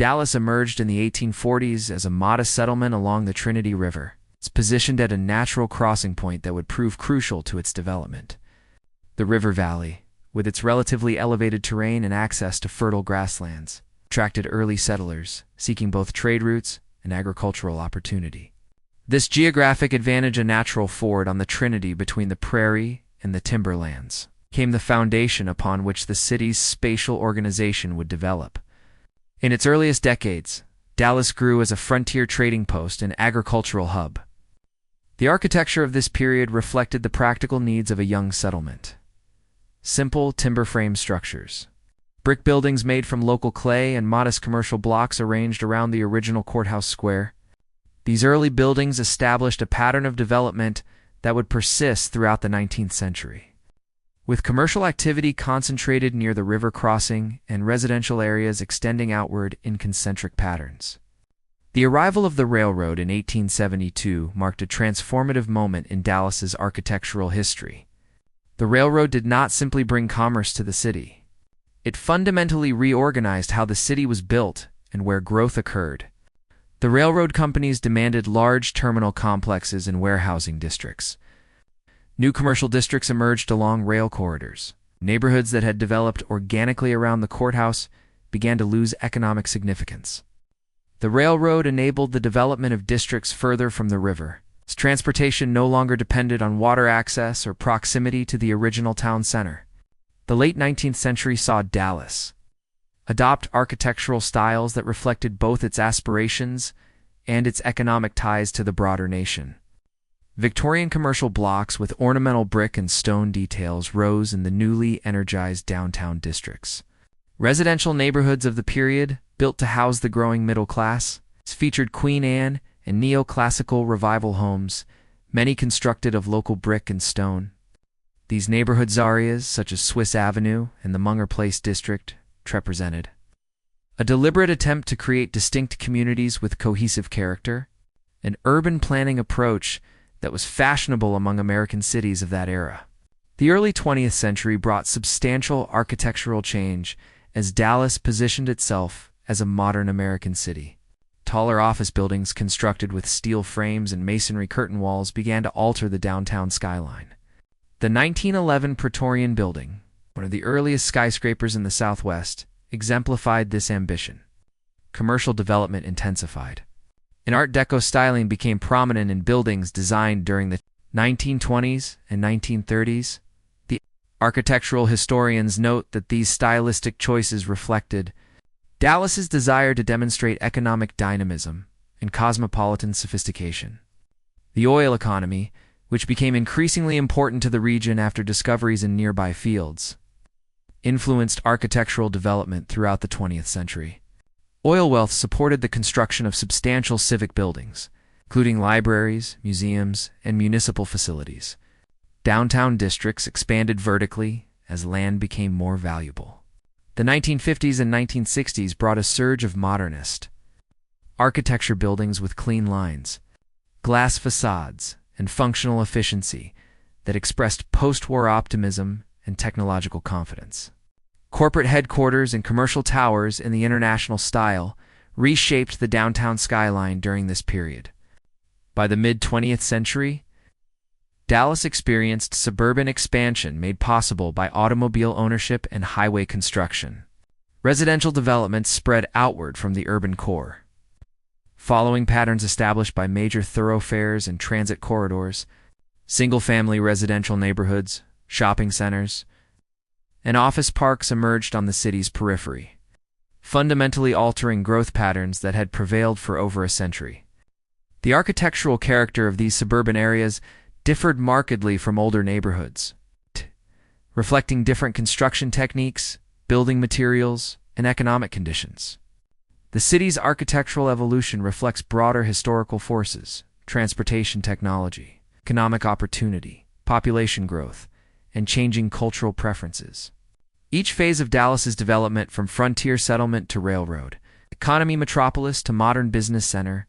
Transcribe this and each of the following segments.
Dallas emerged in the 1840s as a modest settlement along the Trinity River. It's positioned at a natural crossing point that would prove crucial to its development. The river valley, with its relatively elevated terrain and access to fertile grasslands, attracted early settlers seeking both trade routes and agricultural opportunity. This geographic advantage, a natural ford on the Trinity between the prairie and the timberlands, became the foundation upon which the city's spatial organization would develop. In its earliest decades, Dallas grew as a frontier trading post and agricultural hub. The architecture of this period reflected the practical needs of a young settlement. Simple timber frame structures, brick buildings made from local clay, and modest commercial blocks arranged around the original courthouse square. These early buildings established a pattern of development that would persist throughout the 19th century. With commercial activity concentrated near the river crossing and residential areas extending outward in concentric patterns. The arrival of the railroad in 1872 marked a transformative moment in Dallas's architectural history. The railroad did not simply bring commerce to the city. It fundamentally reorganized how the city was built and where growth occurred. The railroad companies demanded large terminal complexes and warehousing districts. New commercial districts emerged along rail corridors. Neighborhoods that had developed organically around the courthouse began to lose economic significance. The railroad enabled the development of districts further from the river, as transportation no longer depended on water access or proximity to the original town center. The late 19th century saw Dallas adopt architectural styles that reflected both its aspirations and its economic ties to the broader nation. Victorian commercial blocks with ornamental brick and stone details rose in the newly energized downtown districts. Residential neighborhoods of the period, built to house the growing middle class, featured Queen Anne and neoclassical revival homes, many constructed of local brick and stone. These neighborhood areas, such as Swiss Avenue and the Munger Place district, represented a deliberate attempt to create distinct communities with cohesive character, an urban planning approach that was fashionable among American cities of that era. The early 20th century brought substantial architectural change as Dallas positioned itself as a modern American city. Taller office buildings constructed with steel frames and masonry curtain walls began to alter the downtown skyline. The 1911 Praetorian Building, one of the earliest skyscrapers in the Southwest, exemplified this ambition. Commercial development intensified. An Art Deco styling became prominent in buildings designed during the 1920s and 1930s. The architectural historians note that these stylistic choices reflected Dallas's desire to demonstrate economic dynamism and cosmopolitan sophistication. The oil economy, which became increasingly important to the region after discoveries in nearby fields, influenced architectural development throughout the 20th century. Oil wealth supported the construction of substantial civic buildings, including libraries, museums, and municipal facilities. Downtown districts expanded vertically as land became more valuable. The 1950s and 1960s brought a surge of modernist architecture, buildings with clean lines, glass facades, and functional efficiency that expressed post-war optimism and technological confidence. Corporate headquarters and commercial towers in the international style reshaped the downtown skyline during this period. By the mid-20th century, Dallas experienced suburban expansion made possible by automobile ownership and highway construction. Residential development spread outward from the urban core. Following patterns established by major thoroughfares and transit corridors, single-family residential neighborhoods, shopping centers, and office parks emerged on the city's periphery, fundamentally altering growth patterns that had prevailed for over a century. The architectural character of these suburban areas differed markedly from older neighborhoods, reflecting different construction techniques, building materials, and economic conditions. The city's architectural evolution reflects broader historical forces, transportation technology, economic opportunity, population growth, and changing cultural preferences. Each phase of Dallas's development, from frontier settlement to railroad, economy metropolis to modern business center,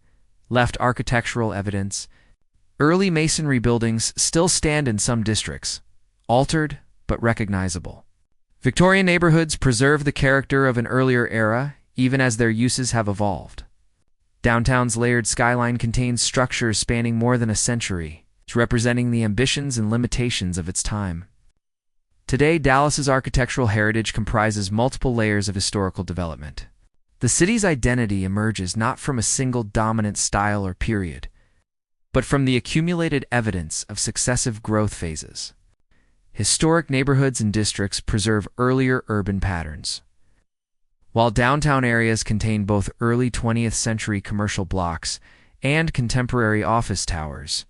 left architectural evidence. Early masonry buildings still stand in some districts, altered but recognizable. Victorian neighborhoods preserve the character of an earlier era, even as their uses have evolved. Downtown's layered skyline contains structures spanning more than a century, representing the ambitions and limitations of its time. Today, Dallas's architectural heritage comprises multiple layers of historical development. The city's identity emerges not from a single dominant style or period, but from the accumulated evidence of successive growth phases. Historic neighborhoods and districts preserve earlier urban patterns, while downtown areas contain both early 20th century commercial blocks and contemporary office towers.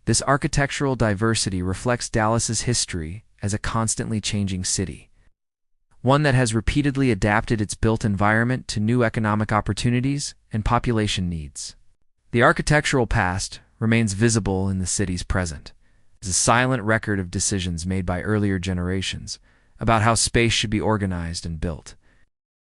This architectural diversity reflects Dallas's history as a constantly changing city, one that has repeatedly adapted its built environment to new economic opportunities and population needs. The architectural past remains visible in the city's present, as a silent record of decisions made by earlier generations about how space should be organized and built.